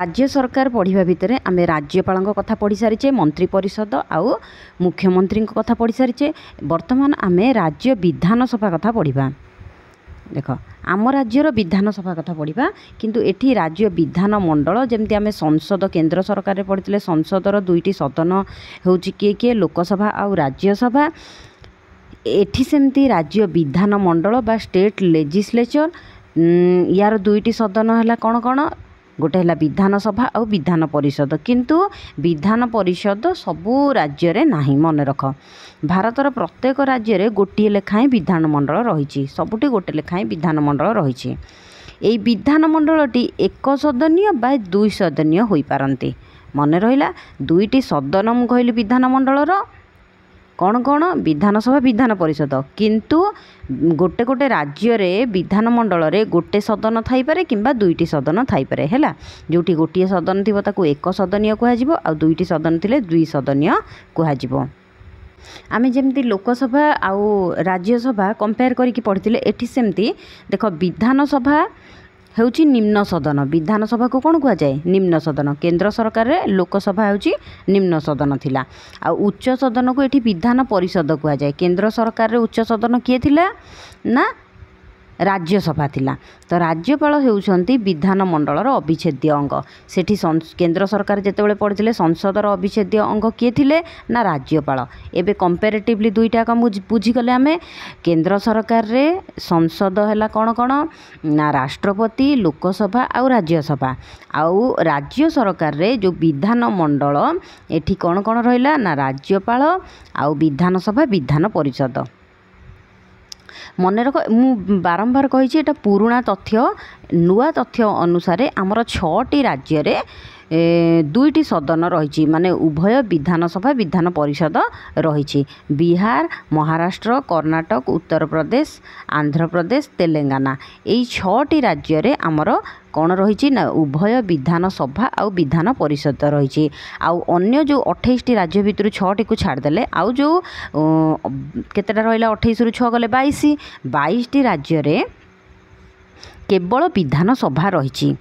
राज्य सरकार पढ़ा भितर आम राज्यपाल कथा पढ़ी सारीचे, मंत्री परिषद आउ मुख्यमंत्री कथा पढ़ी सारीचे। बर्तमान आम राज्य विधानसभा कथा पढ़ा। देख आम राज्यर विधानसभा कथा पढ़ा, किंतु एठी राज्य विधान मंडल जमती आम संसद केंद्र सरकार पढ़ी संसदर दुईटी सदन हूँ किए किए लोकसभा आउ राज्यसभा। एठी सेमती राज्य विधान मंडल बा स्टेट लेजिस्लेचर यार दुईटी सदन है कौन कौन, गोटे है विधानसभा और विधान परिषद। किंतु विधान परिषद सबू राज्य रे नाही, मन रख भारतर प्रत्येक राज्य रे गोटे लेखाएं विधान मंडल रही, सबुटी गोटे लेखाएं विधान मंडल रही। यही विधान मंडलटी एक सदनीय बा दुई सदनीय हो पारती। मन रहा दुईटी सदन मु कहली विधान मंडलर कौन कौन, विधानसभा विधान परिषद। किंतु गोटे गोटे राज्य रे विधान मंडल रे गोटे सदन थाई पारे किंबा दुईटी सदन थाई पारे हैला। जोटी गोटे सदन थिबो ताकू एक सदनीय कुहाजिबो आ दुईटी सदन थिले दुई सदनीय कुहाजिबो। आमे जेमती लोकसभा आउ राज्यसभा कंपेयर करिकी पढ़िथिले, एठी सेमती देख विधानसभा हेउची निम्न सदन। विधानसभा को कौन कह जाए, निम्न सदन। केंद्र सरकार रे लोकसभा हेउची निम्न सदन थिला। आ उच्च सदन को एठी विधान परिषद कह जाए। केंद्र सरकार रे उच्च सदन किए थिला ना राज्यसभा थिला। तो राज्यपाल हेउछंती विधान मंडलर अविच्छेद्य अंग। सेठी केंद्र सरकार जेतेबेले पढ़िथिले संसदर अविच्छेद्य अंग किए थिले ना राज्यपाल। एबे कंपेरेटिवली दुईटा का बुझी गले आमे। केंद्र सरकार रे संसद हैला कौन कौन ना राष्ट्रपति, लोकसभा आउ राज्यसभा। आउ राज्य सरकार रे जो विधान मंडल एठी कौन कौन रहिला ना राज्यपाल आउ विधानसभा विधान परिषद। मन रख मु बारंबार कही एटा पुराणा तथ्य। नुआ तथ्य अनुसार आमर 6टी राज्य रे दुईटी सदन रही, माने उभय विधानसभा विधान परिषद रही। बिहार, महाराष्ट्र, कर्नाटक, उत्तर प्रदेश, आंध्र प्रदेश, तेलंगाना यही 6टी राज्य रे आमर कौन रही ना उभय विधानसभा आउ विधान परिषद रही। आउ अन्य जो 28टी राज्य भितर 6टी को छाड़देले आउ जो केतेटा रहिला 28 रु 6 गले 22टी राज्य रे केवल विधानसभा रही।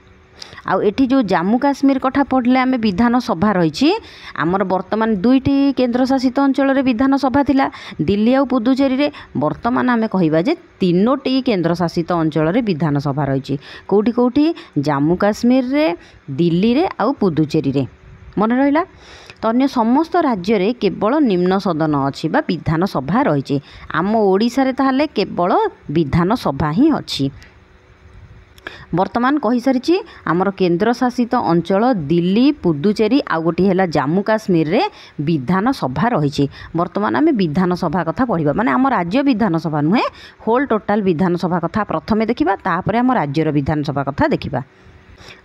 आउ एठी जो जम्मू काश्मीर कथा पढ़ले आमे विधानसभा रही। आमर वर्तमान दुईटी केंद्र शासित अंचल रे विधानसभा थिला, दिल्ली आउ पुदुचेरी रे। वर्तमान आमे कहिबा जे 3टी केंद्र शासित अंचल रे विधानसभा रही। कोठी कोठी जम्मू काश्मीर रे, दिल्ली रे आउ पुदुचेरी रे। मन रहिला। तो अन्य समस्त राज्य रे केवल निम्न सदन अछि बा विधानसभा रही। आम ओडिसा रे ताहाले केवल विधानसभा ही अछि। वर्तमान कही सारी आमर केंद्र शासित अंचल दिल्ली, पुदुचेरी आउ गोटी है जम्मू काश्मीर रे विधानसभा रही। वर्तमान आम विधानसभा कथा पढ़ा, माने आम राज्य विधानसभा नुहे, होल टोटाल विधानसभा कथा प्रथमे देखिबा, तापर आम राज्यर विधानसभा कथा देखिबा।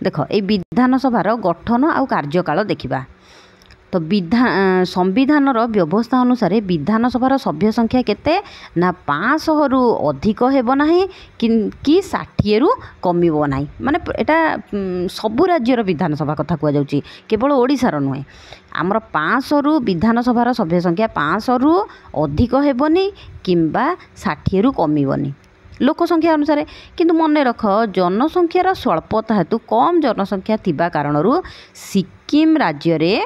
देख ए विधानसभार गठन आउ कार्यकाल देखिबा। तो संविधान व्यवस्था अनुसार विधानसभार सभ्य संख्या केते ना 500 रु अधिक हेब नाही कि 60 रु कमिबो नाही। माने एटा सबु राज्यर विधानसभा कथा कुआ जाउची, केवल ओडिशार नुहे। आमर 500 रु विधानसभार सभ्य संख्या 500 रु अधिक हेबनी किंबा 60 रु कमिबनी लोक संख्या अनुसार। किंतु मन रख जनसंख्यार स्वल्पता हेतु कम जनसंख्या थिबा कारणरू सिक्किम राज्य रे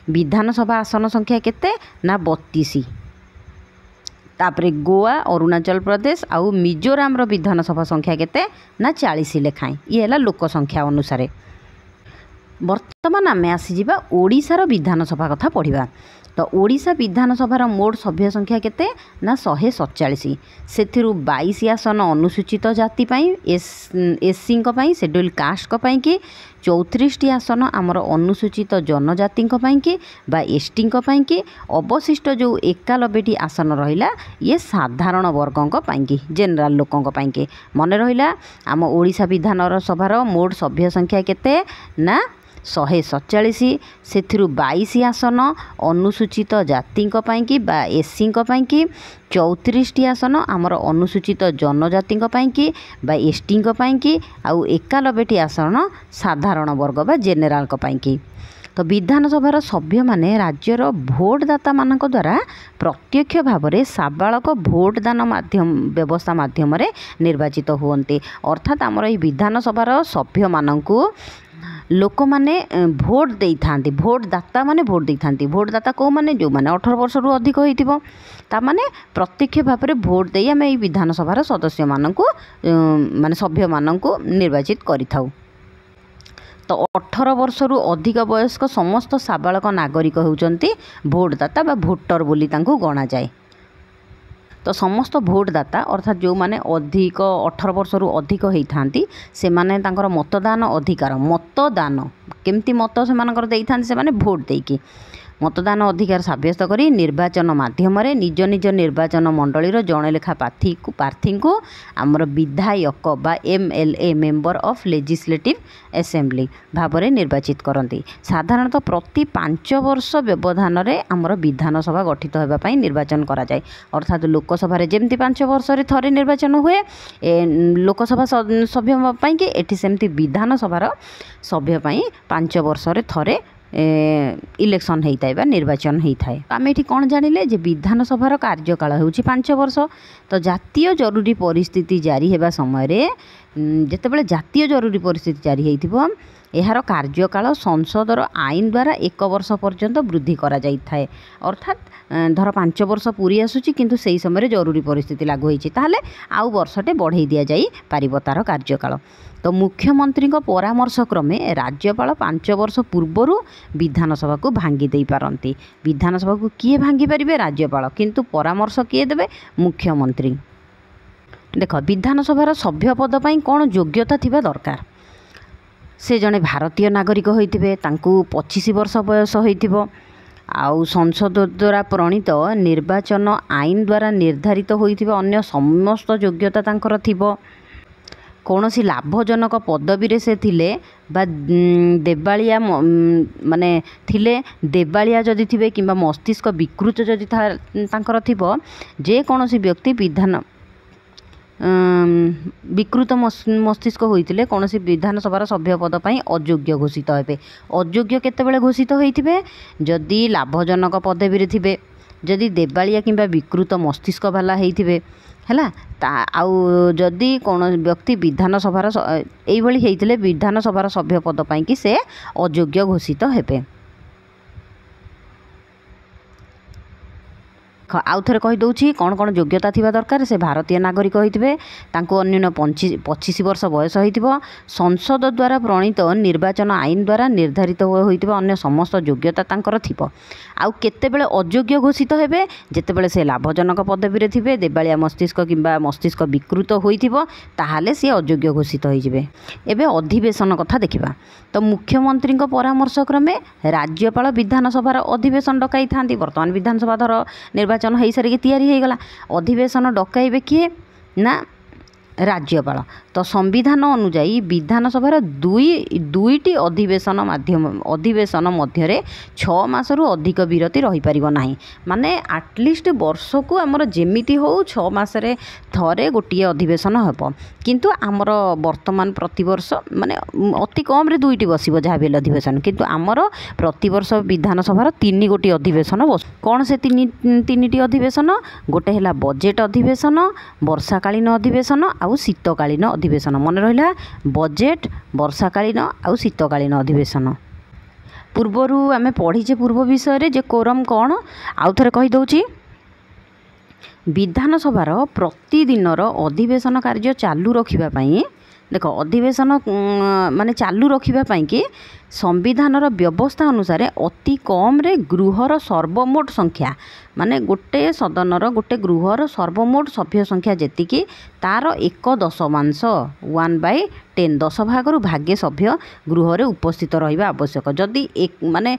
विधानसभा आसन संख्या केते ना 32। तापरे गोवा, अरुणाचल प्रदेश आउ मिजोराम रो विधानसभा संख्या केते ना 40 लेखाएं। ये है लोक संख्या अनुसार। वर्तमान आमे आसी जिबा ओडिशार विधानसभा कथा पढ़िबा। तो ओडिशा विधानसभार मोट सभ्य संख्या केते ना 147। सेथिरु 22 आसन अनुसूचित जाति पई, एससी को पई, शेड्यूल कास्ट को पई कि 34टी आसन आमर अनुसूचित जनजाति को पई कि बा एसटी को पई कि। अवशिष्ट जो 91टी आसन रहिला ये साधारण वर्गों को पई कि, जनरल लोकों को पई कि। मन रहिला आम ओडिशा विधान सभार मोट सभ्य संख्या केते ना 147। सेथिरु 22 आसन अनुसूचित जाति कि बा एससी कि, 34टी आसन आमर अनुसूचित जनजाति कि बा एसटी कि, आउ 91टी आसन साधारण वर्ग बा जेनेराल कि। तो विधानसभार सभ्य माने राज्यर भोटदाता मानक द्वारा प्रत्यक्ष भाव में साबालक भोटदान माध्यम व्यवस्था माध्यम निर्वाचित हुअन्ते। अर्थात आमर विधानसभार सभ्य मानकु लोक मैंने भोट दे था भोटदाता मैंने भोट दे था भोटदाता कौ मैंने जो मैंने 18 वर्ष रु अधिक होता माने प्रत्यक्ष भाव में भोट दे आम विधानसभार सदस्य मानक माने सभ्य मानक निर्वाचित करिथाउ। तो 18 वर्ष रु अधिक वयस्क समस्त साबालक नागरिक होउचंती भोटदाता बा भोटर बोली तांको गणा जाए। तो समस्त भोटदाता अर्थात जो माने अधिक 18 वर्ष रु अधिक होइथांती से माने तांकर मतदान अधिकार मतदान केमती मत से मानकर देइथांती से माने भोट देकी मतदान अधिकार सब्यस्त करी निर्वाचन माध्यम निज निज निर्वाचन मंडलीर जड़े लेखा प्रार्थी को आमर विधायक बा MLA member of legislative assembly भाव में निर्वाचित करती। साधारणतः प्रति 5 वर्ष व्यवधान रे आमर विधानसभा गठित होगापाई निर्वाचन करा जाए। अर्थात लोकसभा जमती 5 वर्ष थे निर्वाचन हुए लोकसभा सभ्य कि एठी सेमती विधानसभार सभ्य 5 वर्ष थे इलेक्शन होता है बा निर्वाचन होता है। आम ये कौन जानिले जे विधानसभार कार्यकाल हो 5 वर्ष। तो जातीय जरूरी परिस्थिति जारी होगा समय जितेबाला जातीय जरूरी परिस्थिति जारी होइथिबो यार कार्यकाल संसदर आईन द्वारा 1 वर्ष पर्यंत वृद्धि करा जाइथाए। अर्थात धर 5 वर्ष पूरी आसुची किंतु सेही समय जरूरी परिस्थिति लागू होइछि ताहले आउ वर्षटे बढ़ाई दिया जाई पारिबो तार कार्यकाल। तो मुख्यमंत्री परामर्श क्रमे राज्यपाल 5 वर्ष पूर्वर विधानसभा को भांगी दे पारती। विधानसभा को किए भांगी पारे राज्यपाल किंतु परामर्श किए देवे मुख्यमंत्री। देख विधानसभार सभ्य पद पर कौन योग्यता थिबा दरकार से जड़े भारतीय नागरिक होइथिबे तांकु 25 वर्ष बयस होइथिबो आउ संसद द्वारा प्रणीत निर्वाचन आईन द्वारा निर्धारित होइथिबा अन्य समस्त योग्यता तांकर थिबो कौन सी लाभजनक पदवी से थिले बा देवालिया माने थिले देवालिया जदि थिबे किंबा मस्तिष्क विकृत जदि तांकर थिबो जे कौन सी व्यक्ति विधान विकृत मस्तिष्क होइतिले कौन सी विधानसभार सभ्य पद पर अयोग्य घोषित हेबे। अयोग्य केतेबेले घोषित होइथिबे जदि लाभजनक पदवी थिबे जदि देवालिया किंबा विकृत मस्तिष्क वाला होइथिबे हैला आउ जदि कौन व्यक्ति विधानसभार एइभली होइतिले विधानसभार सभ्य पद पर कि से अयोग्य घोषित हेबे। आउ थे कहीदे कौन कौन योग्यता थिबा दरकार से भारतीय नागरिक होइथिबे तांको अन्यून 25 वर्ष बयस होइथिबो संसद द्वारा प्रणीत निर्वाचन आईन द्वारा निर्धारित होइथिबा अन्य समस्त योग्यता तांकर थिबो। आउ केतेबेले अयोग्य घोषित हेबे जेतेबेले से लाभजनक पदवी रे थिबे देवालिया मस्तिष्क किंबा मस्तिष्क विकृत होइथिबो ताहाले से अयोग्य घोषित होइजिबे। एबे अधिवेशन कथा देखिबा। तो मुख्यमंत्री परामर्श क्रमे राज्यपाल विधानसभार अधिवेशन डकाई थांती। वर्तमान विधानसभा धर निर्वाचन हो सारिक तैयारी हो गला अधिवेशन डकाइबे किए ना राज्यपाल। तो संविधान अनुजाई विधानसभार दुईटी अधिवेशन मध्य 6 मास रु अधिक विरति रही पारिबो नाही माने आटलिस्ट वर्ष को आमर जेमिति हो 6 मासरे थरे गोटे अधिवेशन हेबो किंतु आमर वर्तमान प्रतिवर्ष माने अति कम रे 2टी बसिबो जहा बेल अधिवेशन किंतु आमर प्रतिवर्ष विधानसभार 3 गोटी अधिवेशन बस। कौन से 3टी अधिवेशन गोटे हैला बजेट अधिवेशन वर्षाकालीन अधिवेशन आउ शीतकालीन अधिवेशन मन रहा बजेट वर्षाकालीन आउ शीतकालीन अधिवेशन। पूर्वर आम पढ़ीचे पूर्व विषय जे कोरम कौन आउ थे कहीदे विधानसभार प्रतिदिनर अधिवेशन कार्य चालू रखापी देख अधिवेशन माने चालू रखापी कि संविधानर व्यवस्था अनुसार अति कम रे गृहर सर्वमोट संख्या माने गोटे सदनर गोटे गृहर सर्वमोट सभ्य संख्या जेतिकी तार 1/10 1/10 10 भागरु भागे सभ्य गृह उपस्थित रहिबा आवश्यक। जदि एक माने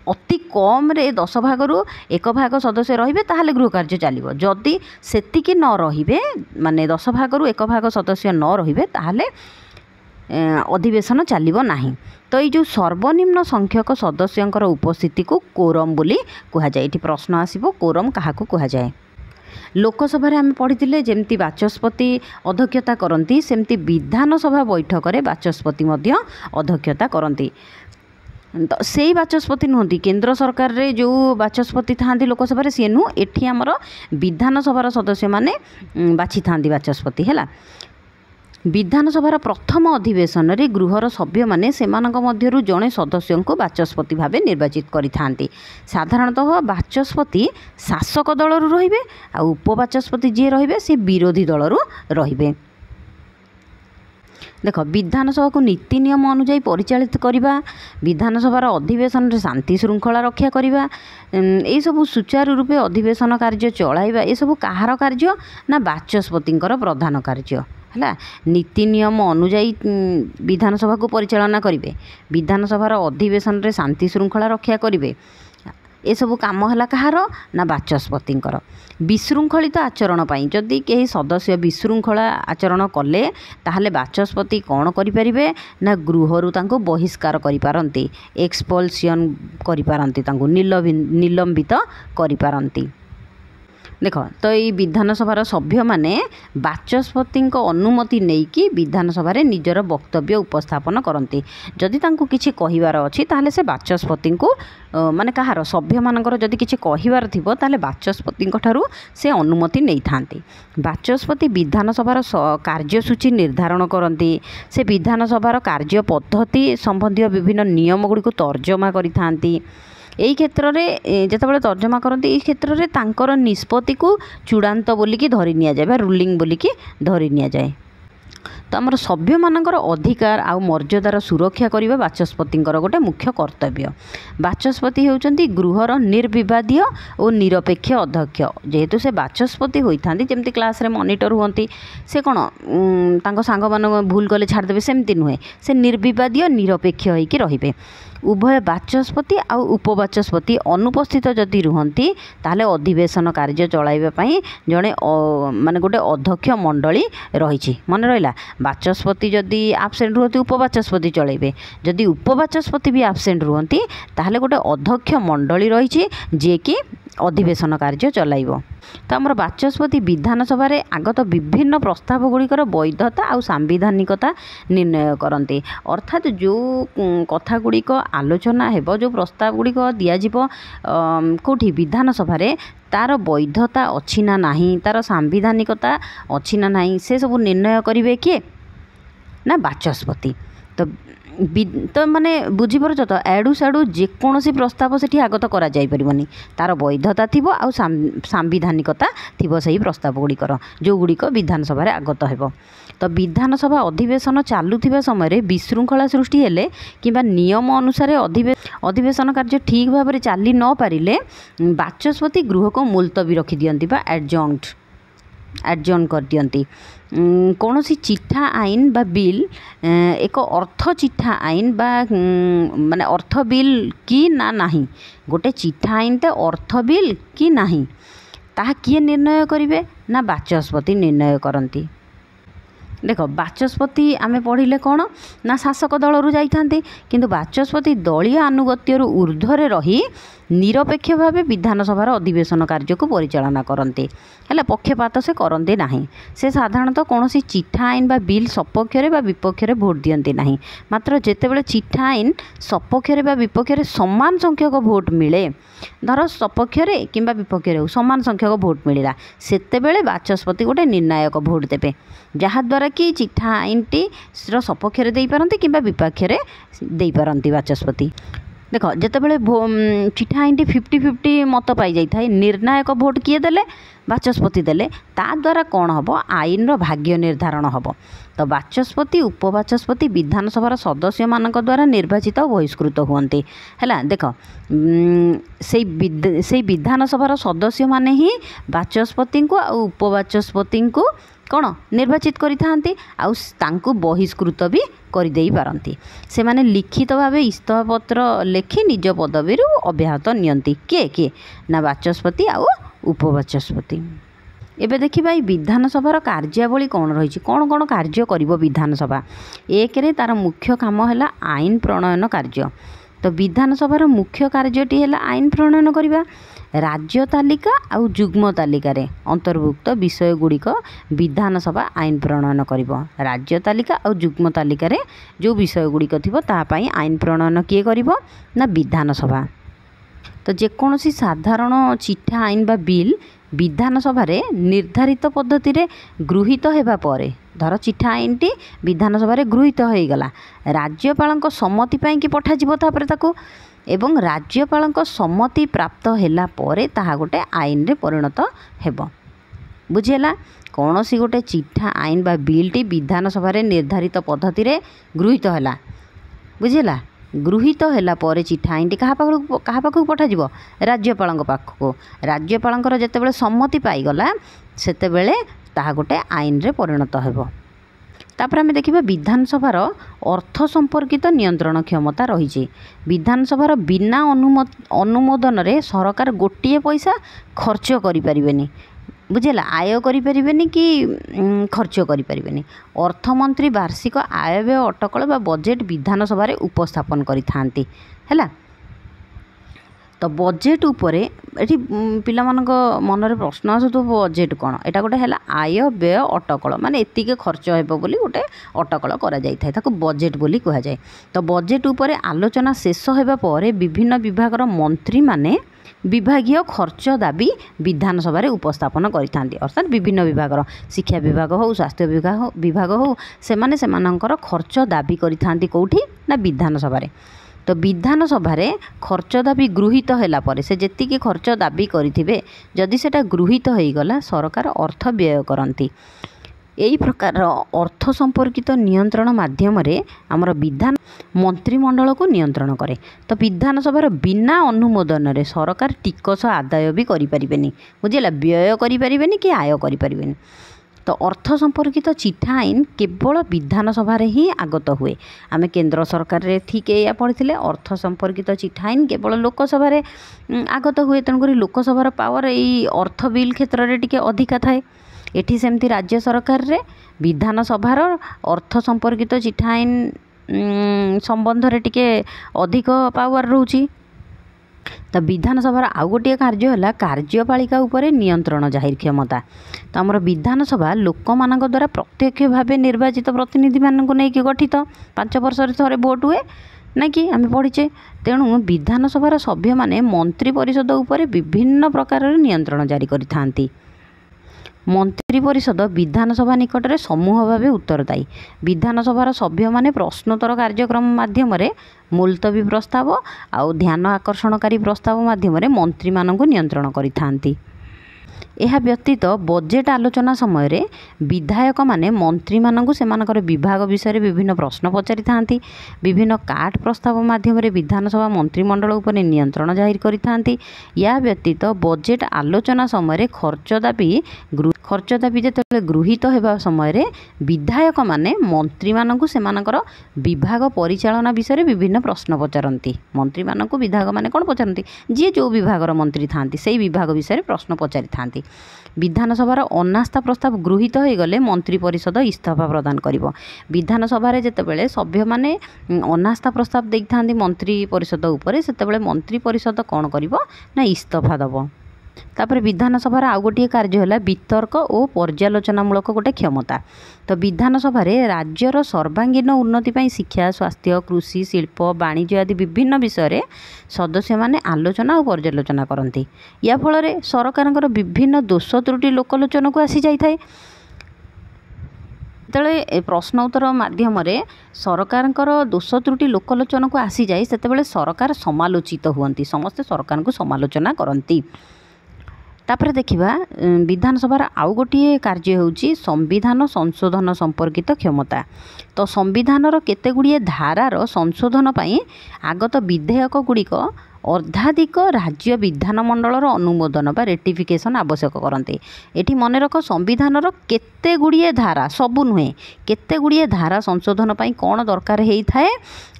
अति कम रे 10 भागरु 1 भाग सदस्य रहिबे ताहाले गृह कार्य चलिबो। जदि सेतिकी न रहिबे माने 10 भागरु 1 भाग सदस्य न रहिबे ताहाले अधिवेशन चलिबो नाही। तो ये जो सर्वनिम्न संख्यक सदस्यंकर उपस्थिति को कोरम बोली कहा जाए। एठी प्रश्न आसीबो कोरम काहाकू कहा जाए। लोकसभा आम पढ़ी जमती बाचस्पति अध्यक्षता करती सेमती विधानसभा बैठक में बाचस्पति अध्यक्षता करती। तो से बाचस्पति नुहति केंद्र सरकार रे जो बाचस्पति था लोकसभा सी नुह एठी आमर विधानसभार सदस्य माने बाछि था बाचस्पति है। विधानसभार प्रथम अधिवेशन रे गृहर सभ्य माने सेमानक मध्यरु जणे सदस्य को बाचस्पति भावे निर्वाचित करिथांती। साधारणतः बाचस्पति शासक दलरु रहिबे आ उपबाचस्पति जे रहिबे से विरोधी दलरु रहिबे। देख विधानसभा को नीति नियम अनुଯାयी परिचालित करवा, विधानसभार अधिवेशन रे शांति श्रृंखला रक्षा करवा, ये सब सुचारू रूपे अधिवेशन कार्य चलाइबा, ये सब कहार कार्य ना बाचस्पतिंकर प्रधान कार्य है। नीति नियम अनुଯାयी विधानसभा को परिचालना करेंगे, विधानसभार अधिवेशन रे शांति श्रृंखला रक्षा करेंगे, ये सब काम है कहार ना बाचस्पतिंकर। विशृंखलित आचरण पाई जदि कहीं सदस्य विशृंखला आचरण कले ताहले बाचस्पति कौन करें ना गृहरु तांको बहिष्कार करिपारंती, एक्सपल्सन करिपारंती, तांको निलंबित करिपारंती। देख तो ये विधानसभार सभ्य माने बाचस्पति अनुमति नहीं कि विधानसभा निजर वक्तव्य उपस्थापन करती। जदि तांको किछि कहिवार अछि ताहले से बाचस्पति को माने कहार सभ्य मानकर जदि किछि कहिवार थिबो ताहले बाचस्पति ठारू से अनुमति नहीं थांती। बाचस्पति विधानसभार कार्यसूची निर्धारण करती, से विधानसभार कार्य पद्धति संबंधी विभिन्न नियम गुड़ी को तर्जमा करिथांती। यही क्षेत्र में जितेबाला तर्जमा करती ये क्षेत्र में तांकर निष्पत्ति को चूड़ांत बोलिकी धरी नि जाए, रूलिंग बोलिकी धरी नि जाए। तो आमर सभ्य मानकर अधिकार आ मर्यादार सुरक्षा करने बाचस्पतिंकर गोटे मुख्य कर्तव्य। बाचस्पति होउचंती गृहर निर्विवादीय और निरपेक्ष अध्यक्ष। जेहेतु से बाचस्पति होइथांती जेमती क्लास रे मॉनिटर हुंती, से कौन तांको सांग मान भूल कले छाड़देवे सेमती नुहे, से निर्विवादीय निरपेक्ष होइकी रहिबे। उभय बाचस्पति आ उपबाचस्पति अनुपस्थित जदि रुहंती ताहले अधिवेशन कार्य चलाइबा पई जणे माने गोटे अध्यक्ष मंडली रहिछि। मन रहिला, बाचस्पति जदि आबसेंट रुहंती उपबाचस्पति चलाइबे, जदि उपबाचस्पति भी आबसेंट रुहंती ताहले गोटे अध्यक्ष मंडली रहिछि जे कि अधिवेशन कार्य चलाइबो। तो आमर बाचस्पति विधानसभा रे आगत विभिन्न प्रस्ताव गुड़िकर वैधता और सांविधानिकता निर्णय करते। अर्थात जो कथा गुड़िक आलोचना हेबो, जो प्रस्ताव गुड़िक दियाजिबो कोठी विधानसभा रे तार वैधता अछि ना नाही, तार सांविधानिकता अछि ना नाही, से सब निर्णय करिवे किए ना बाचस्पति। तो माने बुझीपार तो एडू साडू जेकोसी प्रस्ताव से आगत करा जाई परिबनी, तार वैधता थिबो आ सांविधानिकता थिबो सही प्रस्ताव गुड़िकर जो गुड़िक विधानसभा आगत हेबो। तो विधानसभा अधिवेशन चालुथिबा समय विशृंखला सृष्टि हेले किंबा नियम अनुसार अधिवेशन कार्य ठीक भाव में चली न पारिले बाचस्पति गृह को मुलतवी रखी दियंती बा एडजर्न कर दियंती। कौन सी चिठा आईन बा बिल एक अर्थ चिठा आईन बा माने अर्थ बिल कि ना नाही, गोटे चिठा आईन ते अर्थ बिल कि नाही ताहा किए निर्णय करिवे ना बाचस्पति निर्णय करती। देख बाचस्पति आमे पढ़िले कौन ना शासक दलरू जाइथांते, किंतु बाचस्पति दलीय आनुगत्यरू ऊर्ध्वरे रही निरपेक्ष भाव विधानसभार अधिवेशन कार्य को परिचालना करते। है पक्षपात से करते नहीं। से साधारणतः कौन सी चिठा आईन बा बिल सपक्षरे बा विपक्षरे भोट दियंती नहीं। मात्र जेतेबेले चिठा आईन सपक्षरे बा विपक्षरे समान संख्यक भोट मिले, धर सपक्षरे किंबा विपक्षरे समान संख्यक भोट मिलला, सेतेबेले बाचस्पति गोटे निर्णायक भोट देबे, जहाद्वारा कि चिठा आईन टी सपक्षरे देई पारंती किंबा विपक्षरे देई पारंती बाचस्पति। देख जितेबाला चिठा आईन 50-50 मत पाई जाए, निर्णायक भोट किए देले बाचस्पति देले, ता द्वारा कौन हम आईन रो भाग्य निर्धारण हम। तो बाचस्पति उपबाचस्पति विधानसभार सदस्य मानक द्वारा निर्वाचित और बहिष्कृत हुंते। है देख से विधानसभार सदस्य माने ही बाचस्पति को और उपबाचस्पति को कौन निर्वाचित करिथांती आउ तांको बहिष्कृत भी करदे पारती। से माने लिखित भाव इस्तफा पत्र लेखि निज पदवी अब्याहत नियंती। किए ना बाचस्पति आउ उपबाचस्पति। एबे देखिबा विधानसभार कार्यावली कौन रही, कौन कौन कार्य करिवो विधानसभा। एक रे तार मुख्य काम है आईन प्रणयन कार्य। तो विधानसभार मुख्य कार्यटी है आईन प्रणयन करवा। राज्य तालिका आउ जुग्म तालिकार अंतर्भुक्त विषय गुड़िक विधानसभा आईन प्रणयन करिवो। राज्य तालिका आउ जुग्म तालिकार जो विषय गुड़िक थिबो तापाई आईन प्रणयन किए करिवो ना विधानसभा। तो जेकोसी साधारण चिठा आईन बा बिल विधानसभा निर्धारित पद्धति रे गृहीत हेबा परे ଧର ଚିଠା ଆଇନଟି ବିଧାନସଭାରେ ଗୃହୀତ ହୋଇଗଲା, ରାଜ୍ୟପାଳଙ୍କ ସମ୍ମତି ପାଇଁକି ପଠାଯିବ ତାପରେ ତାକୁ, ଏବଂ ରାଜ୍ୟପାଳଙ୍କ ସମ୍ମତି ପ୍ରାପ୍ତ ହେଲା ପରେ ତାହା ଗୋଟେ ଆଇନରେ ପରିଣତ ହେବ। ବୁଝିହେଲା? କୌଣସି ଗୋଟେ ଚିଠା ଆଇନ ବା ବିଲ୍ଟି ବିଧାନସଭାରେ ନିର୍ଦ୍ଧାରିତ ପଦ୍ଧତିରେ ଗୃହୀତ ହେଲା। ବୁଝିହେଲା? ଗୃହୀତ ହେଲା ପରେ ଚିଠା ଆଇନଟି କାହା ପାଖକୁ ପଠାଯିବ? ରାଜ୍ୟପାଳଙ୍କ ପାଖକୁ। ରାଜ୍ୟପାଳଙ୍କର ଯେତେବେଳେ ସମ୍ମତି ପାଇଗଲା ସେତେବେଳେ ତାହା ଗୋଟେ ଆଇନରେ ପରିଣତ ହେବ। ତାପରେ ଆମେ ଦେଖିବା ବିଧାନସଭାର ଅର୍ଥ ସମ୍ପର୍କିତ ନିୟନ୍ତ୍ରଣ କ୍ଷମତା ରହିଛି। ବିଧାନସଭାର ବିନା ଅନୁମୋଦନରେ ସରକାର ଗୋଟିଏ ପଇସା ଖର୍ଚ୍ଚ କରିପାରିବେନି। ବୁଝିଲା? ଆୟ କରିପାରିବେନି କି ଖର୍ଚ୍ଚ କରିପାରିବେନି। ଅର୍ଥମନ୍ତ୍ରୀ ବାର୍ଷିକ ଆୟବ୍ୟୟ ଅଟକଳ ବା ବଜେଟ୍ ବିଧାନସଭାରେ ଉପସ୍ଥାପନ କରିଥାନ୍ତି। ହେଲା? ତ ବଜେଟ୍ ଉପରେ ଏଠି ପିଲାମାନଙ୍କ ମନରେ ପ୍ରଶ୍ନ ଆସୁଥିବ, ବଜେଟ୍ କ'ଣ? ଏଇଟା ଗୋଟେ ହେଲା ଆୟ ବ୍ୟୟ ଅଟକଳ, ମାନେ ଏତିକି ଖର୍ଚ୍ଚ ହେବ ବୋଲି ଗୋଟେ ଅଟକଳ କରାଯାଇଥାଏ, ତାକୁ ବଜେଟ୍ ବୋଲି କୁହାଯାଏ। ତ ବଜେଟ୍ ଉପରେ ଆଲୋଚନା ଶେଷ ହେବା ପରେ ବିଭିନ୍ନ ବିଭାଗର ମନ୍ତ୍ରୀମାନେ ବିଭାଗୀୟ ଖର୍ଚ୍ଚ ଦାବି ବିଧାନସଭାରେ ଉପସ୍ଥାପନ କରିଥାନ୍ତି। ଅର୍ଥାତ୍ ବିଭିନ୍ନ ବିଭାଗର, ଶିକ୍ଷା ବିଭାଗ ହେଉ, ସ୍ୱାସ୍ଥ୍ୟ ବିଭାଗ ହେଉ, ସେମାନେ ସେମାନଙ୍କର ଖର୍ଚ୍ଚ ଦାବି କରିଥାନ୍ତି କେଉଁଠି? ନା ବିଧାନସଭାରେ। ତ ବିଧାନସଭାରେ ଖର୍ଚ୍ଚ ଦାବି ଗୃହୀତ ହେଲା ପରେ, ସେ ଯେତିକି ଖର୍ଚ୍ଚ ଦାବି କରିଥିବେ ଯଦି ସେଟା ଗୃହୀତ ହୋଇଗଲା, ସରକାର ଅର୍ଥ ବ୍ୟୟ କରନ୍ତି। ଏହି ପ୍ରକାରର ଅର୍ଥ ସମ୍ପର୍କିତ ନିୟନ୍ତ୍ରଣ ମାଧ୍ୟମରେ ଆମର ବିଧାନ ମନ୍ତ୍ରିମଣ୍ଡଳକୁ ନିୟନ୍ତ୍ରଣ କରେ। ତ ବିଧାନସଭାର ବିନା ଅନୁମୋଦନରେ ସରକାର ଟିକସ ଆଦାୟ ବି କରିପାରିବେନି। ବୁଝିଲା? ବ୍ୟୟ କରିପାରିବେନି କି ଆୟ କରିପାରିବେନି। ତ ଅର୍ଥ ସମ୍ପର୍କିତ ଚିଠା ଆଇନ କେବଳ ବିଧାନସଭାରେ ହିଁ ଆଗତ ହୁଏ। ଆମେ କେନ୍ଦ୍ର ସରକାରରେ ଠିକ୍ ଏଇଆ ପଢ଼ିଥିଲେ, ଅର୍ଥ ସମ୍ପର୍କିତ ଚିଠା ଆଇନ କେବଳ ଲୋକସଭାରେ ଆଗତ ହୁଏ। ତେଣୁକରି ଲୋକସଭାର ପାୱାର ଏଇ ଅର୍ଥ ବିଲ୍ କ୍ଷେତ୍ରରେ ଟିକେ ଅଧିକା ଥାଏ। ଏଠି ସେମିତି ରାଜ୍ୟ ସରକାରରେ ବିଧାନସଭାର ଅର୍ଥ ସମ୍ପର୍କିତ ଚିଠା ଆଇନ ସମ୍ବନ୍ଧରେ ଟିକେ ଅଧିକ ପାୱାର ରହୁଛି। ତ ବିଧାନସଭାର ଆଉ ଗୋଟିଏ କାର୍ଯ୍ୟ ହେଲା କାର୍ଯ୍ୟପାଳିକା ଉପରେ ନିୟନ୍ତ୍ରଣ ଜାହିର କ୍ଷମତା। ତ ଆମର ବିଧାନସଭା ଲୋକମାନଙ୍କ ଦ୍ୱାରା ପ୍ରତ୍ୟକ୍ଷ ଭାବେ ନିର୍ବାଚିତ ପ୍ରତିନିଧିମାନଙ୍କୁ ନେଇକି ଗଠିତ। 5 ବର୍ଷରେ ଥରେ ଭୋଟ୍ ହୁଏ, ନାଇଁ କି? ଆମେ ପଢ଼ିଛେ। ତେଣୁ ବିଧାନସଭାର ସଭ୍ୟମାନେ ମନ୍ତ୍ରୀ ପରିଷଦ ଉପରେ ବିଭିନ୍ନ ପ୍ରକାରର ନିୟନ୍ତ୍ରଣ ଜାରି କରିଥାନ୍ତି। ମନ୍ତ୍ରୀ ପରିଷଦ ବିଧାନସଭା ନିକଟରେ ସମୂହ ଭାବେ ଉତ୍ତରଦାୟୀ। ବିଧାନସଭାର ସଭ୍ୟମାନେ ପ୍ରଶ୍ନୋତ୍ତର କାର୍ଯ୍ୟକ୍ରମ ମାଧ୍ୟମରେ, ମୁଲତବୀ ପ୍ରସ୍ତାବ ଆଉ ଧ୍ୟାନ ଆକର୍ଷଣକାରୀ ପ୍ରସ୍ତାବ ମାଧ୍ୟମରେ ମନ୍ତ୍ରୀମାନଙ୍କୁ ନିୟନ୍ତ୍ରଣ କରିଥାନ୍ତି। ଏହା ବ୍ୟତୀତ ବଜେଟ୍ ଆଲୋଚନା ସମୟରେ ବିଧାୟକମାନେ ମନ୍ତ୍ରୀମାନଙ୍କୁ ସେମାନଙ୍କର ବିଭାଗ ବିଷୟରେ ବିଭିନ୍ନ ପ୍ରଶ୍ନ ପଚାରିଥାନ୍ତି। ବିଭିନ୍ନ କାଟ ପ୍ରସ୍ତାବ ମାଧ୍ୟମରେ ବିଧାନସଭା ମନ୍ତ୍ରିମଣ୍ଡଳ ଉପରେ ନିୟନ୍ତ୍ରଣ ଜାହିର କରିଥାନ୍ତି। ଏହା ବ୍ୟତୀତ ବଜେଟ୍ ଆଲୋଚନା ସମୟରେ ଖର୍ଚ୍ଚ ଦାବି ଯେତେବେଳେ ଗୃହୀତ ହେବା ସମୟରେ ବିଧାୟକମାନେ ମନ୍ତ୍ରୀମାନଙ୍କୁ ସେମାନଙ୍କର ବିଭାଗ ପରିଚାଳନା ବିଷୟରେ ବିଭିନ୍ନ ପ୍ରଶ୍ନ ପଚାରନ୍ତି। ମନ୍ତ୍ରୀମାନଙ୍କୁ ବିଧାୟକମାନେ କ'ଣ ପଚାରନ୍ତି? ଯିଏ ଯେଉଁ ବିଭାଗର ମନ୍ତ୍ରୀ ଥାନ୍ତି ସେଇ ବିଭାଗ ବିଷୟରେ ପ୍ରଶ୍ନ ପଚାରିଥାନ୍ତି। ବିଧାନସଭାର ଅନାସ୍ଥା ପ୍ରସ୍ତାବ ଗୃହୀତ ହୋଇଗଲେ ମନ୍ତ୍ରୀ ପରିଷଦ ଇସ୍ତଫା ପ୍ରଦାନ କରିବ। ବିଧାନସଭାରେ ଯେତେବେଳେ ସଭ୍ୟମାନେ ଅନାସ୍ଥା ପ୍ରସ୍ତାବ ଦେଇଥାନ୍ତି ମନ୍ତ୍ରୀ ପରିଷଦ ଉପରେ, ସେତେବେଳେ ମନ୍ତ୍ରୀ ପରିଷଦ କ'ଣ କରିବ? ନା ଇସ୍ତଫା ଦେବ। ତାପରେ ବିଧାନସଭାର ଆଉ ଗୋଟିଏ କାର୍ଯ୍ୟ ହେଲା ବିତର୍କ ଓ ପର୍ଯ୍ୟାଲୋଚନାମୂଳକ ଗୋଟେ କ୍ଷମତା। ତ ବିଧାନସଭାରେ ରାଜ୍ୟର ସର୍ବାଙ୍ଗୀନ ଉନ୍ନତି ପାଇଁ ଶିକ୍ଷା, ସ୍ୱାସ୍ଥ୍ୟ, କୃଷି, ଶିଳ୍ପ, ବାଣିଜ୍ୟ ଆଦି ବିଭିନ୍ନ ବିଷୟରେ ସଦସ୍ୟମାନେ ଆଲୋଚନା ଓ ପର୍ଯ୍ୟାଲୋଚନା କରନ୍ତି। ୟା ଫଳରେ ସରକାରଙ୍କର ବିଭିନ୍ନ ଦୋଷ ତ୍ରୁଟି ଲୋକଲୋଚନକୁ ଆସିଯାଇଥାଏ। ଯେତେବେଳେ ପ୍ରଶ୍ନ ଉତ୍ତର ମାଧ୍ୟମରେ ସରକାରଙ୍କର ଦୋଷ ତ୍ରୁଟି ଲୋକଲୋଚନକୁ ଆସିଯାଏ, ସେତେବେଳେ ସରକାର ସମାଲୋଚିତ ହୁଅନ୍ତି। ସମସ୍ତେ ସରକାରଙ୍କୁ ସମାଲୋଚନା କରନ୍ତି। ତାପରେ ଦେଖିବା ବିଧାନସଭାର ଆଉ ଗୋଟିଏ କାର୍ଯ୍ୟ ହେଉଛି ସମ୍ବିଧାନ ସଂଶୋଧନ ସମ୍ପର୍କିତ କ୍ଷମତା। ତ ସମ୍ବିଧାନର କେତେଗୁଡ଼ିଏ ଧାରାର ସଂଶୋଧନ ପାଇଁ ଆଗତ ବିଧେୟକ ଗୁଡ଼ିକ ଅର୍ଦ୍ଧାଧିକ ରାଜ୍ୟ ବିଧାନମଣ୍ଡଳର ଅନୁମୋଦନ ବା ରେଟିଫିକେସନ୍ ଆବଶ୍ୟକ କରନ୍ତି। ଏଠି ମନେ ରଖ, ସମ୍ବିଧାନର କେତେଗୁଡ଼ିଏ ଧାରା, ସବୁ ନୁହେଁ, କେତେଗୁଡ଼ିଏ ଧାରା ସଂଶୋଧନ ପାଇଁ କ'ଣ ଦରକାର ହେଇଥାଏ?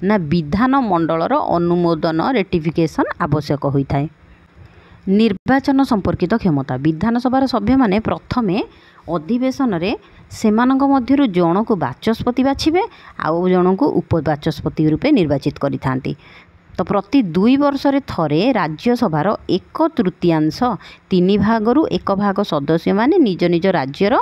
ନା ବିଧାନମଣ୍ଡଳର ଅନୁମୋଦନ, ରେଟିଫିକେସନ୍ ଆବଶ୍ୟକ ହୋଇଥାଏ। ନିର୍ବାଚନ ସମ୍ପର୍କିତ କ୍ଷମତା। ବିଧାନସଭାର ସଭ୍ୟମାନେ ପ୍ରଥମେ ଅଧିବେଶନରେ ସେମାନଙ୍କ ମଧ୍ୟରୁ ଜଣକୁ ବାଚସ୍ପତି ବାଛିବେ ଆଉ ଜଣକୁ ଉପବାଚସ୍ପତି ରୂପେ ନିର୍ବାଚିତ କରିଥାନ୍ତି। ତ ପ୍ରତି 2 ବର୍ଷରେ ଥରେ ରାଜ୍ୟସଭାର 1/3 3 ଭାଗରୁ 1 ଭାଗ ସଦସ୍ୟମାନେ ନିଜ ନିଜ ରାଜ୍ୟର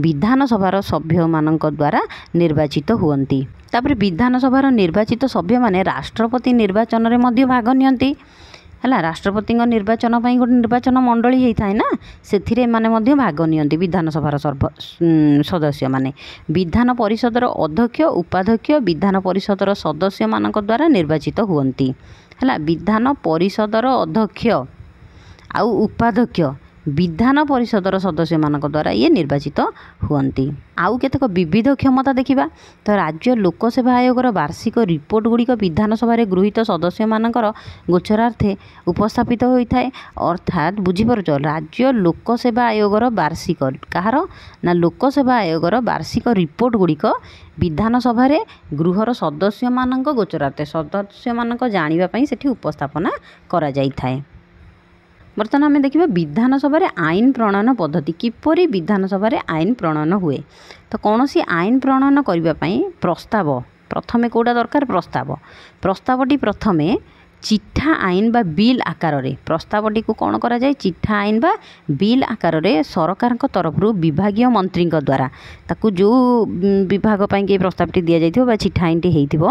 ବିଧାନସଭାର ସଭ୍ୟମାନଙ୍କ ଦ୍ୱାରା ନିର୍ବାଚିତ ହୁଅନ୍ତି। ତାପରେ ବିଧାନସଭାର ନିର୍ବାଚିତ ସଭ୍ୟମାନେ ରାଷ୍ଟ୍ରପତି ନିର୍ବାଚନରେ ମଧ୍ୟ ଭାଗ ନିଅନ୍ତି। ହେଲା। ରାଷ୍ଟ୍ରପତିଙ୍କ ନିର୍ବାଚନ ପାଇଁ ଗୋଟେ ନିର୍ବାଚନ ମଣ୍ଡଳୀ ହେଇଥାଏ ନା, ସେଥିରେ ଏମାନେ ମଧ୍ୟ ଭାଗ ନିଅନ୍ତି ବିଧାନସଭାର ସଦସ୍ୟମାନେ। ବିଧାନ ପରିଷଦର ଅଧ୍ୟକ୍ଷ ଉପାଧ୍ୟକ୍ଷ ବିଧାନ ପରିଷଦର ସଦସ୍ୟମାନଙ୍କ ଦ୍ୱାରା ନିର୍ବାଚିତ ହୁଅନ୍ତି। ହେଲା, ବିଧାନ ପରିଷଦର ଅଧ୍ୟକ୍ଷ ଆଉ ଉପାଧ୍ୟକ୍ଷ ବିଧାନ ପରିଷଦର ସଦସ୍ୟମାନଙ୍କ ଦ୍ୱାରା ଇଏ ନିର୍ବାଚିତ ହୁଅନ୍ତି। ଆଉ କେତେକ ବିବିଧ କ୍ଷମତା ଦେଖିବା। ତ ରାଜ୍ୟ ଲୋକସେବା ଆୟୋଗର ବାର୍ଷିକ ରିପୋର୍ଟ ଗୁଡ଼ିକ ବିଧାନସଭାରେ ଗୃହୀତ ସଦସ୍ୟମାନଙ୍କର ଗୋଚରାର୍ଥେ ଉପସ୍ଥାପିତ ହୋଇଥାଏ। ଅର୍ଥାତ୍ ବୁଝିପାରୁଛ, ରାଜ୍ୟ ଲୋକସେବା ଆୟୋଗର ବାର୍ଷିକ, କାହାର ନା ଲୋକସେବା ଆୟୋଗର ବାର୍ଷିକ ରିପୋର୍ଟ ଗୁଡ଼ିକ ବିଧାନସଭାରେ ଗୃହର ସଦସ୍ୟମାନଙ୍କ ଗୋଚରାର୍ଥେ, ସଦସ୍ୟମାନଙ୍କ ଜାଣିବା ପାଇଁ ସେଠି ଉପସ୍ଥାପନା କରାଯାଇଥାଏ। ବର୍ତ୍ତମାନ ଆମେ ଦେଖିବା ବିଧାନସଭାରେ ଆଇନ ପ୍ରଣୟନ ପଦ୍ଧତି। କିପରି ବିଧାନସଭାରେ ଆଇନ ପ୍ରଣୟନ ହୁଏ? ତ କୌଣସି ଆଇନ ପ୍ରଣୟନ କରିବା ପାଇଁ ପ୍ରସ୍ତାବ, ପ୍ରଥମେ କେଉଁଟା ଦରକାର? ପ୍ରସ୍ତାବଟି ପ୍ରଥମେ ଚିଠା ଆଇନ ବା ବିଲ୍ ଆକାରରେ, ପ୍ରସ୍ତାବଟିକୁ କ'ଣ କରାଯାଏ? ଚିଠା ଆଇନ ବା ବିଲ୍ ଆକାରରେ ସରକାରଙ୍କ ତରଫରୁ ବିଭାଗୀୟ ମନ୍ତ୍ରୀଙ୍କ ଦ୍ୱାରା, ତାକୁ ଯେଉଁ ବିଭାଗ ପାଇଁକି ଏ ପ୍ରସ୍ତାବଟି ଦିଆଯାଇଥିବ ବା ଚିଠା ଆଇନଟି ହେଇଥିବ,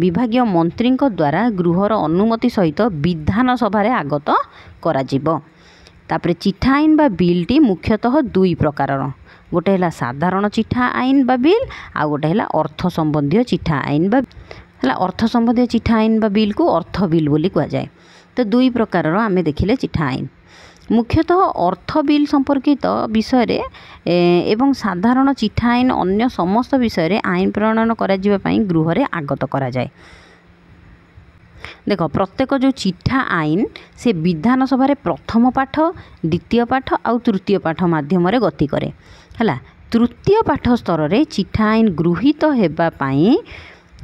ବିଭାଗୀୟ ମନ୍ତ୍ରୀଙ୍କ ଦ୍ୱାରା ଗୃହର ଅନୁମତି ସହିତ ବିଧାନସଭାରେ ଆଗତ କରାଯିବ। ତାପରେ ଚିଠା ଆଇନ ବା ବିଲ୍ଟି ମୁଖ୍ୟତଃ ଦୁଇ ପ୍ରକାରର, ଗୋଟେ ହେଲା ସାଧାରଣ ଚିଠା ଆଇନ ବା ବିଲ୍, ଆଉ ଗୋଟେ ହେଲା ଅର୍ଥ ସମ୍ବନ୍ଧୀୟ ଚିଠା ଆଇନ ବା ହେଲା। ଅର୍ଥ ସମ୍ବନ୍ଧୀୟ ଚିଠା ଆଇନ ବା ବିଲ୍କୁ ଅର୍ଥ ବିଲ୍ ବୋଲି କୁହାଯାଏ। ତ ଦୁଇ ପ୍ରକାରର ଆମେ ଦେଖିଲେ ଚିଠା ଆଇନ। ମୁଖ୍ୟତଃ ଅର୍ଥ ବିଲ୍ ସମ୍ପର୍କିତ ବିଷୟରେ ଏବଂ ସାଧାରଣ ଚିଠା ଆଇନ ଅନ୍ୟ ସମସ୍ତ ବିଷୟରେ ଆଇନ ପ୍ରଣୟନ କରାଯିବା ପାଇଁ ଗୃହରେ ଆଗତ କରାଯାଏ। ଦେଖ, ପ୍ରତ୍ୟେକ ଯେଉଁ ଚିଠା ଆଇନ ସେ ବିଧାନସଭାରେ ପ୍ରଥମ ପାଠ, ଦ୍ୱିତୀୟ ପାଠ ଆଉ ତୃତୀୟ ପାଠ ମାଧ୍ୟମରେ ଗତି କରେ। ହେଲା, ତୃତୀୟ ପାଠ ସ୍ତରରେ ଚିଠା ଆଇନ ଗୃହୀତ ହେବା ପାଇଁ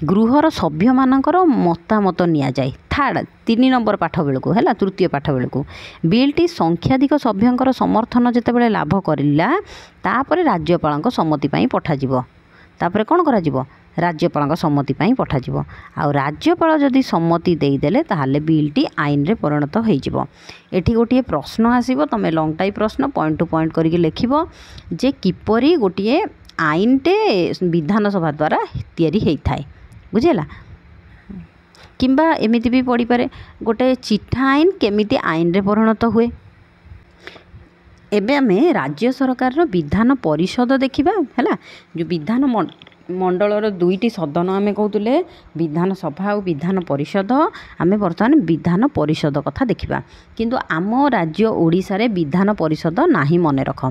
ଗୃହର ସଭ୍ୟମାନଙ୍କର ମତାମତ ନିଆଯାଏ। 3 ନମ୍ବର ପାଠ ବେଳକୁ, ହେଲା, ତୃତୀୟ ପାଠ ବେଳକୁ ବିଲ୍ଟି ସଂଖ୍ୟାଧିକ ସଭ୍ୟଙ୍କର ସମର୍ଥନ ଯେତେବେଳେ ଲାଭ କରିଲା, ତାପରେ ରାଜ୍ୟପାଳଙ୍କ ସମ୍ମତି ପାଇଁ ପଠାଯିବ। ତାପରେ କ'ଣ କରାଯିବ? ରାଜ୍ୟପାଳଙ୍କ ସମ୍ମତି ପାଇଁ ପଠାଯିବ। ଆଉ ରାଜ୍ୟପାଳ ଯଦି ସମ୍ମତି ଦେଇଦେଲେ ତାହେଲେ ବିଲ୍ଟି ଆଇନରେ ପରିଣତ ହୋଇଯିବ। ଏଠି ଗୋଟିଏ ପ୍ରଶ୍ନ ଆସିବ, ତୁମେ ଲଙ୍ଗ୍ ଟାଇପ୍ ପ୍ରଶ୍ନ ପଏଣ୍ଟ ଟୁ ପଏଣ୍ଟ କରିକି ଲେଖିବ ଯେ କିପରି ଗୋଟିଏ ଆଇନଟେ ବିଧାନସଭା ଦ୍ୱାରା ତିଆରି ହୋଇଥାଏ। ବୁଝିହେଲା? କିମ୍ବା ଏମିତି ବି ପଡ଼ିପାରେ, ଗୋଟେ ଚିଠା ଆଇନ କେମିତି ଆଇନରେ ପରିଣତ ହୁଏ। ଏବେ ଆମେ ରାଜ୍ୟ ସରକାରର ବିଧାନ ପରିଷଦ ଦେଖିବା। ହେଲା, ଯେଉଁ ବିଧାନ ମଣ୍ଡଳର ଦୁଇଟି ସଦନ ଆମେ କହୁଥିଲେ, ବିଧାନସଭା ଆଉ ବିଧାନ ପରିଷଦ। ଆମେ ବର୍ତ୍ତମାନ ବିଧାନ ପରିଷଦ କଥା ଦେଖିବା। କିନ୍ତୁ ଆମ ରାଜ୍ୟ ଓଡ଼ିଶାରେ ବିଧାନ ପରିଷଦ ନାହିଁ, ମନେ ରଖ।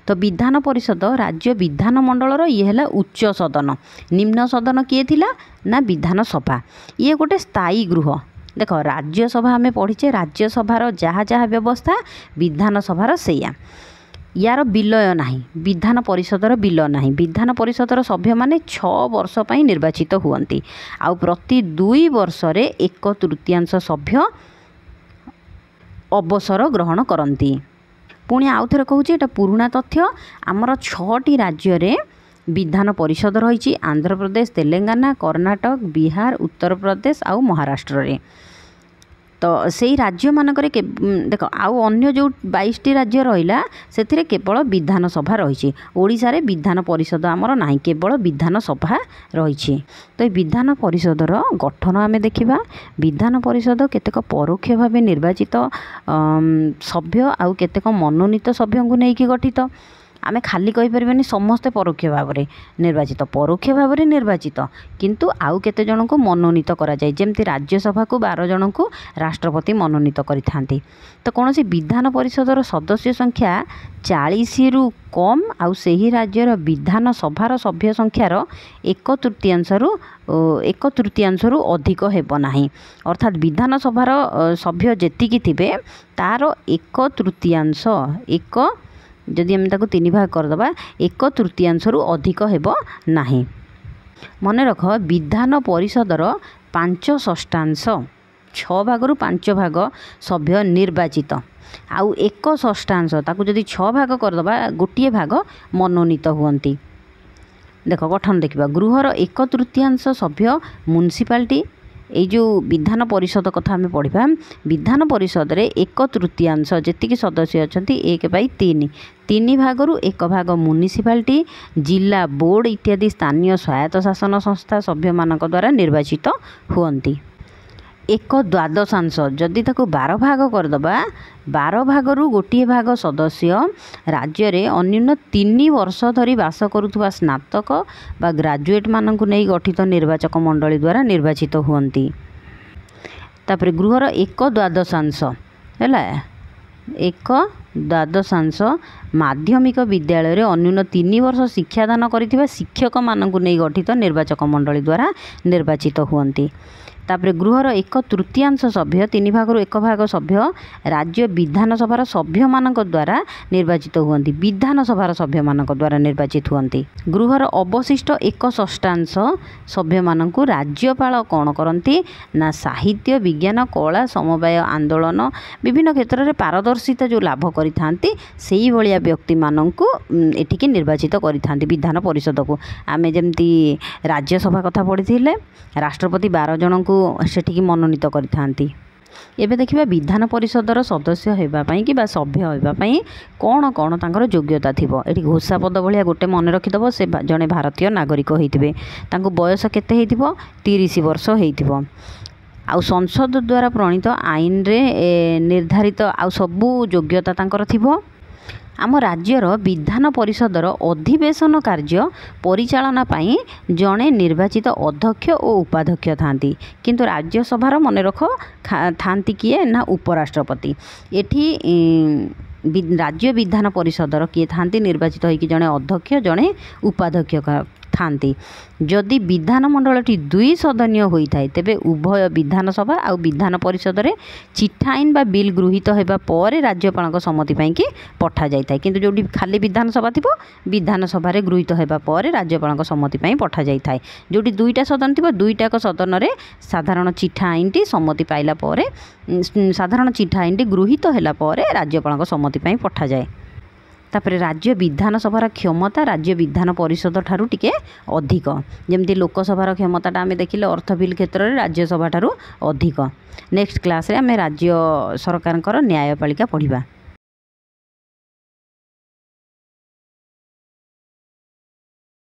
ତ ବିଧାନ ପରିଷଦ ରାଜ୍ୟ ବିଧାନ ମଣ୍ଡଳର ଇଏ ହେଲା ଉଚ୍ଚ ସଦନ। ନିମ୍ନ ସଦନ କିଏ ଥିଲା? ନା ବିଧାନସଭା। ଇଏ ଗୋଟେ ସ୍ଥାୟୀ ଗୃହ। ଦେଖ, ରାଜ୍ୟସଭା ଆମେ ପଢ଼ିଛେ, ରାଜ୍ୟସଭାର ଯାହା ଯାହା ବ୍ୟବସ୍ଥା ବିଧାନସଭାର ସେଇଆ। ୟାର ବିଲୟ ନାହିଁ, ବିଧାନ ପରିଷଦର ବିଲୟ ନାହିଁ। ବିଧାନ ପରିଷଦର ସଭ୍ୟମାନେ 6 ବର୍ଷ ପାଇଁ ନିର୍ବାଚିତ ହୁଅନ୍ତି। ଆଉ ପ୍ରତି 2 ବର୍ଷରେ 1/3 ସଭ୍ୟ ଅବସର ଗ୍ରହଣ କରନ୍ତି। ପୁଣି ଆଉ ଥରେ କହୁଛି, ଏଇଟା ପୁରୁଣା ତଥ୍ୟ। ଆମର 6ଟି ରାଜ୍ୟରେ ବିଧାନ ପରିଷଦ ରହିଛି, ଆନ୍ଧ୍ରପ୍ରଦେଶ, ତେଲେଙ୍ଗାନା, କର୍ଣ୍ଣାଟକ, ବିହାର, ଉତ୍ତରପ୍ରଦେଶ ଆଉ ମହାରାଷ୍ଟ୍ରରେ। ତ ସେଇ ରାଜ୍ୟମାନଙ୍କରେ ଦେଖ, ଆଉ ଅନ୍ୟ ଯେଉଁ 22ଟି ରାଜ୍ୟ ରହିଲା ସେଥିରେ କେବଳ ବିଧାନସଭା ରହିଛି। ଓଡ଼ିଶାରେ ବିଧାନ ପରିଷଦ ଆମର ନାହିଁ, କେବଳ ବିଧାନସଭା ରହିଛି। ତ এই ବିଧାନ ପରିଷଦର ଗଠନ ଆମେ ଦେଖିବା। ବିଧାନ ପରିଷଦ କେତେକ ପରୋକ୍ଷ ଭାବେ ନିର୍ବାଚିତ ସଭ୍ୟ ଆଉ କେତେକ ମନୋନୀତ ସଭ୍ୟଙ୍କୁ ନେଇକି ଗଠିତ। ଆମେ ଖାଲି କହିପାରିବାନି ସମସ୍ତେ ପରୋକ୍ଷ ଭାବରେ ନିର୍ବାଚିତ, ପରୋକ୍ଷ ଭାବରେ ନିର୍ବାଚିତ, କିନ୍ତୁ ଆଉ କେତେ ଜଣଙ୍କୁ ମନୋନୀତ କରାଯାଏ। ଯେମିତି ରାଜ୍ୟସଭାକୁ 12 ଜଣଙ୍କୁ ରାଷ୍ଟ୍ରପତି ମନୋନୀତ କରିଥାନ୍ତି। ତ କୌଣସି ବିଧାନ ପରିଷଦର ସଦସ୍ୟ ସଂଖ୍ୟା 40ରୁ କମ୍ ଆଉ ସେହି ରାଜ୍ୟର ବିଧାନସଭାର ସଭ୍ୟ ସଂଖ୍ୟାର 1/3ରୁ ଅଧିକ ହେବ ନାହିଁ। ଅର୍ଥାତ୍ ବିଧାନସଭାର ସଭ୍ୟ ଯେତିକି ଥିବେ ତାର 1/3 ଯଦି ଆମେ ତାକୁ 3 ଭାଗ କରିଦେବା, 1/3ରୁ ଅଧିକ ହେବ ନାହିଁ। ମନେ ରଖ, ବିଧାନ ପରିଷଦର 5/6, 6 ଭାଗରୁ 5 ଭାଗ ସଭ୍ୟ ନିର୍ବାଚିତ, ଆଉ 1/6 ତାକୁ ଯଦି 6 ଭାଗ କରିଦେବା, ଗୋଟିଏ ଭାଗ ମନୋନୀତ ହୁଅନ୍ତି। ଦେଖ, ଗଠନ ଦେଖିବା। ଗୃହର 1/3 ସଭ୍ୟ ମ୍ୟୁନିସିପାଲିଟି। এই ଯେଉଁ ବିଧାନ ପରିଷଦ କଥା ଆମେ ପଢ଼ିବା, ବିଧାନ ପରିଷଦରେ 1/3 ଯେତିକି ସଦସ୍ୟ ଅଛନ୍ତି 1/3, 3 ଭାଗରୁ 1 ଭାଗ ମ୍ୟୁନିସିପାଲିଟି, ଜିଲ୍ଲା ବୋର୍ଡ଼ ଇତ୍ୟାଦି ସ୍ଥାନୀୟ ସ୍ୱାୟତ୍ତ ଶାସନ ସଂସ୍ଥା ସଭ୍ୟମାନଙ୍କ ଦ୍ୱାରା ନିର୍ବାଚିତ ହୁଅନ୍ତି। ଏକ ଦ୍ୱାଦଶାଂଶ ଯଦି ତାକୁ 12 ଭାଗ କରିଦେବା 12 ଭାଗରୁ ଗୋଟିଏ ଭାଗ ସଦସ୍ୟ ରାଜ୍ୟରେ ଅନ୍ୟୁନ 3 ବର୍ଷ ଧରି ବାସ କରୁଥିବା ସ୍ନାତକ ବା ଗ୍ରାଜୁଏଟ୍ମାନଙ୍କୁ ନେଇ ଗଠିତ ନିର୍ବାଚକ ମଣ୍ଡଳୀ ଦ୍ୱାରା ନିର୍ବାଚିତ ହୁଅନ୍ତି। ତାପରେ ଗୃହର ଏକ ଦ୍ୱାଦଶାଂଶ ହେଲା, ଏକ ଦ୍ୱାଦଶାଂଶ ମାଧ୍ୟମିକ ବିଦ୍ୟାଳୟରେ ଅନ୍ୟୁନ 3 ବର୍ଷ ଶିକ୍ଷାଦାନ କରିଥିବା ଶିକ୍ଷକମାନଙ୍କୁ ନେଇ ଗଠିତ ନିର୍ବାଚକ ମଣ୍ଡଳୀ ଦ୍ୱାରା ନିର୍ବାଚିତ ହୁଅନ୍ତି। ତାପରେ ଗୃହର ଏକ ତୃତୀୟାଂଶ ସଭ୍ୟ 3 ଭାଗରୁ 1 ଭାଗ ସଭ୍ୟ ରାଜ୍ୟ ବିଧାନସଭାର ସଭ୍ୟମାନଙ୍କ ଦ୍ୱାରା ନିର୍ବାଚିତ ହୁଅନ୍ତି। ବିଧାନସଭାର ସଭ୍ୟମାନଙ୍କ ଦ୍ୱାରା ନିର୍ବାଚିତ ହୁଅନ୍ତି। ଗୃହର ଅବଶିଷ୍ଟ 1/6 ସଭ୍ୟମାନଙ୍କୁ ରାଜ୍ୟପାଳ କ'ଣ କରନ୍ତି ନା ସାହିତ୍ୟ, ବିଜ୍ଞାନ, କଳା, ସମବାୟ ଆନ୍ଦୋଳନ ବିଭିନ୍ନ କ୍ଷେତ୍ରରେ ପାରଦର୍ଶିତା ଯେଉଁ ଲାଭ କରିଥାନ୍ତି ସେଇଭଳିଆ ବ୍ୟକ୍ତିମାନଙ୍କୁ ଏଠିକି ନିର୍ବାଚିତ କରିଥାନ୍ତି ବିଧାନ ପରିଷଦକୁ। ଆମେ ଯେମିତି ରାଜ୍ୟସଭା କଥା ପଢ଼ିଥିଲେ, ରାଷ୍ଟ୍ରପତି 12 ଜଣଙ୍କୁ ସେଠିକି ମନୋନୀତ କରିଥାନ୍ତି। ଏବେ ଦେଖିବା ବିଧାନ ପରିଷଦର ସଦସ୍ୟ ହେବା ପାଇଁ କିମ୍ବା ସଭ୍ୟ ହେବା ପାଇଁ କ'ଣ କ'ଣ ତାଙ୍କର ଯୋଗ୍ୟତା ଥିବ। ଏଠି ଘୋଷା ପଦ ଭଳିଆ ଗୋଟେ ମନେ ରଖିଦେବ, ସେ ଜଣେ ଭାରତୀୟ ନାଗରିକ ହେଇଥିବେ। ତାଙ୍କୁ ବୟସ କେତେ ହେଇଥିବ? 30 ବର୍ଷ ହେଇଥିବ। ଆଉ ସଂସଦ ଦ୍ୱାରା ପ୍ରଣୀତ ଆଇନରେ ନିର୍ଦ୍ଧାରିତ ଆଉ ସବୁ ଯୋଗ୍ୟତା ତାଙ୍କର ଥିବ। ଆମ ରାଜ୍ୟର ବିଧାନ ପରିଷଦର ଅଧିବେଶନ କାର୍ଯ୍ୟ ପରିଚାଳନା ପାଇଁ ଜଣେ ନିର୍ବାଚିତ ଅଧ୍ୟକ୍ଷ ଓ ଉପାଧ୍ୟକ୍ଷ ଥାନ୍ତି। କିନ୍ତୁ ରାଜ୍ୟସଭାର ମନେ ରଖ ଥାନ୍ତି କିଏ ନା ଉପରାଷ୍ଟ୍ରପତି। ଏଠି ରାଜ୍ୟ ବିଧାନ ପରିଷଦର କିଏ ଥାନ୍ତି ନିର୍ବାଚିତ ହୋଇକି ଜଣେ ଅଧ୍ୟକ୍ଷ ଜଣେ ଉପାଧ୍ୟକ୍ଷ ଥାନ୍ତି। ଯଦି ବିଧାନମଣ୍ଡଳଟି 2 ସଦନୀୟ ହୋଇଥାଏ ତେବେ ଉଭୟ ବିଧାନସଭା ଆଉ ବିଧାନ ପରିଷଦରେ ଚିଠା ଆଇନ ବା ବିଲ୍ ଗୃହୀତ ହେବା ପରେ ରାଜ୍ୟପାଳଙ୍କ ସମ୍ମତି ପାଇଁକି ପଠାଯାଇଥାଏ। କିନ୍ତୁ ଯେଉଁଠି ଖାଲି ବିଧାନସଭା ଥିବ ବିଧାନସଭାରେ ଗୃହୀତ ହେବା ପରେ ରାଜ୍ୟପାଳଙ୍କ ସମ୍ମତି ପାଇଁ ପଠାଯାଇଥାଏ। ଯେଉଁଠି 2ଟା ସଦନ ଥିବ 2ଟାକ ସଦନରେ ସାଧାରଣ ଚିଠା ଆଇନଟି ସମ୍ମତି ପାଇଲା ପରେ ସାଧାରଣ ଚିଠା ଆଇନଟି ଗୃହୀତ ହେଲା ପରେ ରାଜ୍ୟପାଳଙ୍କ ସମ୍ମତି ପାଇଁ ପଠାଯାଏ। ତାପରେ ରାଜ୍ୟ ବିଧାନସଭାର କ୍ଷମତା ରାଜ୍ୟ ବିଧାନ ପରିଷଦ ଠାରୁ ଟିକେ ଅଧିକ। ଯେମିତି ଲୋକସଭାର କ୍ଷମତାଟା ଆମେ ଦେଖିଲେ ଅର୍ଥ ବିଲ୍ କ୍ଷେତ୍ରରେ ରାଜ୍ୟସଭା ଠାରୁ ଅଧିକ। ନେକ୍ସଟ କ୍ଲାସ୍ରେ ଆମେ ରାଜ୍ୟ ସରକାରଙ୍କର ନ୍ୟାୟପାଳିକା ପଢ଼ିବା।